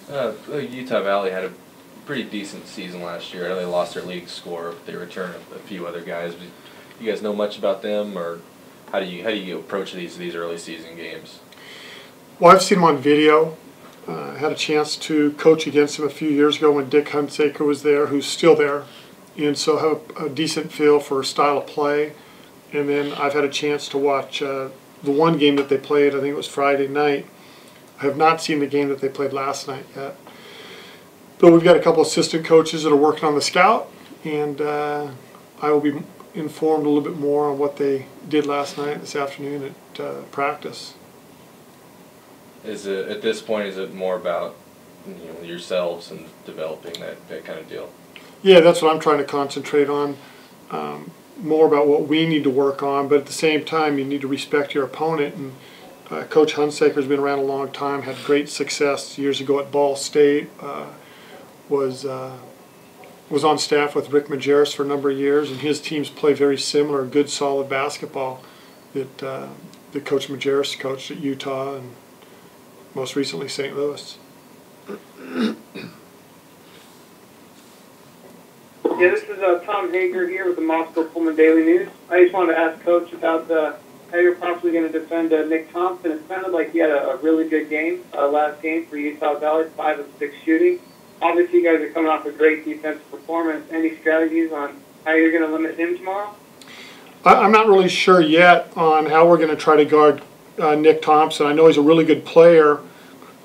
Utah Valley had a pretty decent season last year. I know they lost their league score, but they returned a few other guys. You guys know much about them, or how do you approach these early season games? Well, I've seen them on video. I had a chance to coach against him a few years ago when Dick Hunsaker was there, who's still there, and so have a decent feel for style of play. And then I've had a chance to watch the one game that they played. I think it was Friday night. I have not seen the game that they played last night yet. But we've got a couple assistant coaches that are working on the scout, and I will be informed a little bit more on what they did last night, this afternoon at practice. At this point, is it more about yourselves and developing that kind of deal? Yeah, that's what I'm trying to concentrate on. More about what we need to work on, but at the same time, you need to respect your opponent. And Coach Hunsaker's been around a long time, had great success years ago at Ball State. Was on staff with Rick Majerus for a number of years, and his teams play very similar, good, solid basketball that Coach Majerus coached at Utah and most recently St. Louis. Yeah, this is Tom Hager here with the Moscow Pullman Daily News. I just wanted to ask Coach about how you're possibly going to defend Nick Thompson. It sounded like he had a really good game, last game for Utah Valley, 5 of 6 shooting. Obviously, you guys are coming off a great defensive performance. Any strategies on how you're going to limit him tomorrow? I'm not really sure yet on how we're going to try to guard Nick Thompson. I know he's a really good player,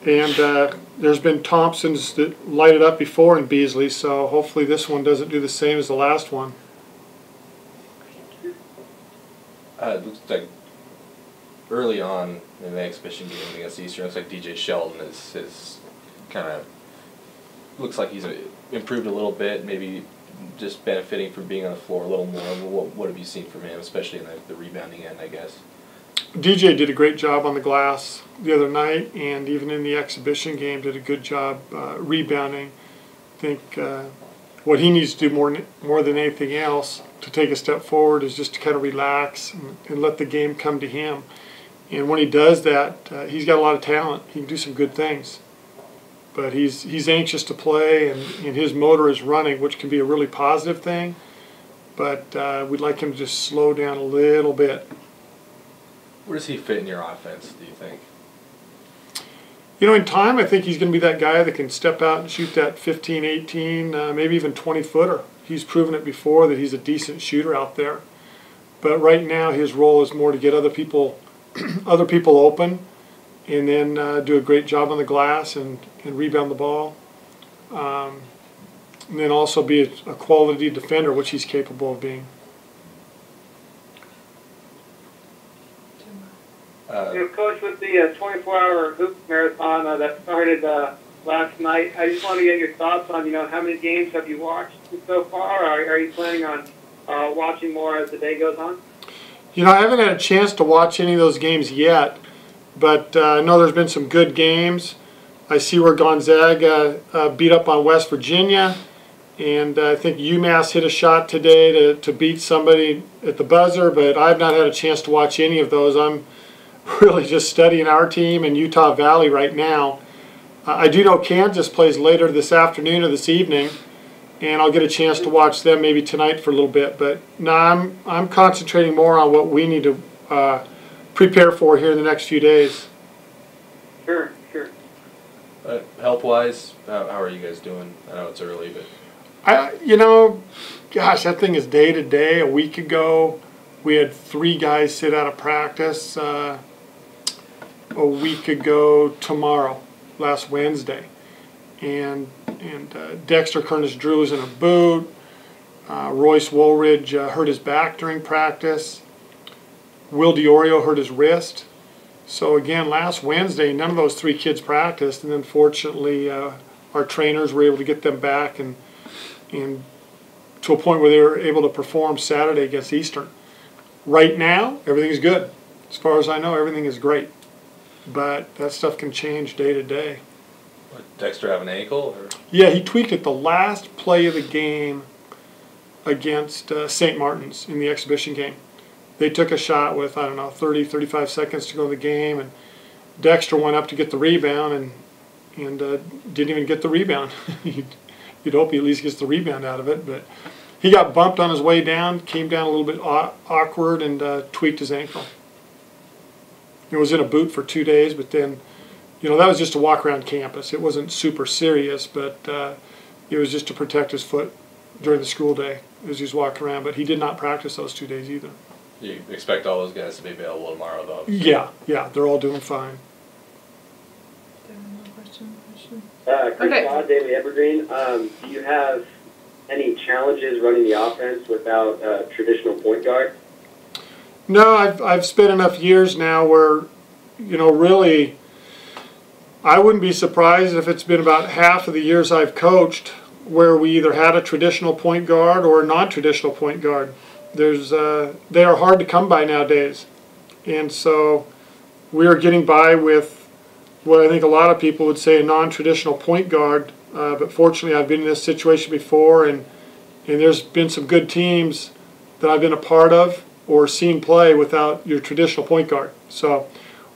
and there's been Thompsons that lighted up before in Beasley, so hopefully this one doesn't do the same as the last one. It looks like early on in the exhibition game against Eastern, it looks like DJ Sheldon is kind of looks like he's improved a little bit, maybe just benefiting from being on the floor a little more. What have you seen from him, especially in the rebounding end, I guess? DJ did a great job on the glass the other night, and even in the exhibition game did a good job rebounding. I think what he needs to do more than anything else to take a step forward is just to kind of relax and let the game come to him. And when he does that, he's got a lot of talent. He can do some good things. But he's anxious to play, and his motor is running, which can be a really positive thing. But we'd like him to just slow down a little bit. Where does he fit in your offense, do you think? In time, I think he's going to be that guy that can step out and shoot that 15, 18, maybe even 20-footer. He's proven it before that he's a decent shooter out there. But right now, his role is more to get other people open, and then do a great job on the glass and rebound the ball. And then also be a quality defender, which he's capable of being. Coach, with the 24-hour hoop marathon that started last night, I just want to get your thoughts on, how many games have you watched so far? Are you planning on watching more as the day goes on? I haven't had a chance to watch any of those games yet, but I know there's been some good games. I see where Gonzaga beat up on West Virginia, and I think UMass hit a shot today to beat somebody at the buzzer, but I've not had a chance to watch any of those. I'm really just studying our team and Utah Valley right now. I do know Kansas plays later this afternoon or this evening, and I'll get a chance to watch them maybe tonight for a little bit. But no, I'm concentrating more on what we need to prepare for here in the next few days. Sure. Health-wise, how are you guys doing? I know it's early, but gosh, that thing is day to day. A week ago, we had 3 guys sit out of practice. A week ago tomorrow, last Wednesday, and Dexter Curtis-Drew was in a boot. Royce Woolridge hurt his back during practice. Will DiOrio hurt his wrist. So again, last Wednesday, none of those 3 kids practiced, and then fortunately our trainers were able to get them back and to a point where they were able to perform Saturday against Eastern. Right now, everything's good. As far as I know, everything is great. But that stuff can change day to day. What, Dexter have an ankle? Or? Yeah, he tweaked it the last play of the game against St. Martin's in the exhibition game. They took a shot with, 30, 35 seconds to go in the game, and Dexter went up to get the rebound, and didn't even get the rebound. You'd hope he at least gets the rebound out of it, but he got bumped on his way down, came down a little bit awkward, and tweaked his ankle. It was in a boot for 2 days, but then, that was just a walk around campus. It wasn't super serious, but it was just to protect his foot during the school day as he was walking around. But he did not practice those 2 days either. You expect all those guys to be available tomorrow, though? Yeah, they're all doing fine. Chris Todd, Daily Evergreen. Do you have any challenges running the offense without a traditional point guard? No, I've spent enough years now where, really, I wouldn't be surprised if it's been about half of the years I've coached where we either had a traditional point guard or a non-traditional point guard. They are hard to come by nowadays. And so we are getting by with what I think a lot of people would say a non-traditional point guard. But fortunately, I've been in this situation before, and there's been some good teams that I've been a part of or seen play without your traditional point guard. So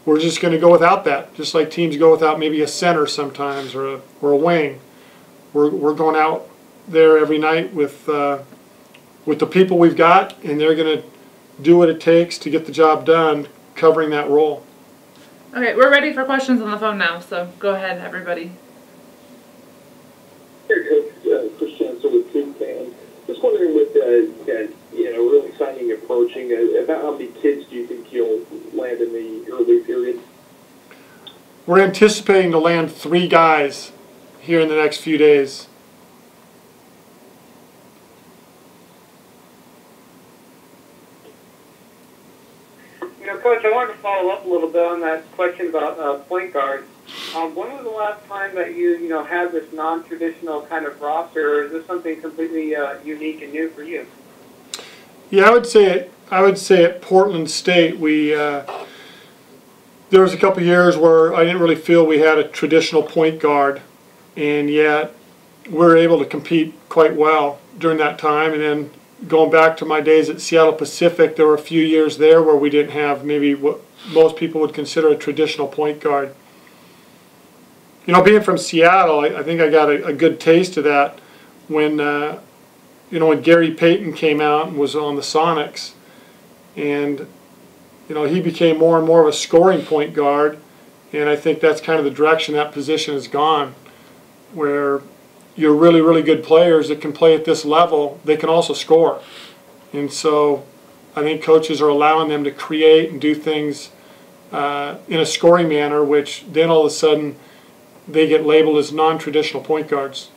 we're just going to go without that, just like teams go without maybe a center sometimes or a wing. We're going out there every night with the people we've got, and they're going to do what it takes to get the job done covering that role. Okay, we're ready for questions on the phone now, so go ahead, everybody. Christian, so with Cougs fans, just wondering with really signing approaching, about how many kids do you think you'll land in the early period? We're anticipating to land 3 guys here in the next few days. Coach, I wanted to follow up a little bit on that question about point guards. When was the last time that you had this non-traditional kind of roster, or is this something completely unique and new for you? Yeah, I would say at Portland State there was a couple years where I didn't really feel we had a traditional point guard, and yet we were able to compete quite well during that time. And then going back to my days at Seattle Pacific, there were a few years there where we didn't have maybe what most people would consider a traditional point guard. Being from Seattle, I think I got a good taste of that when when Gary Payton came out and was on the Sonics, and he became more and more of a scoring point guard, and I think that's kind of the direction that position has gone, where you're really, really good players that can play at this level, they can also score. And so I think coaches are allowing them to create and do things in a scoring manner, which then all of a sudden they get labeled as non-traditional point guards.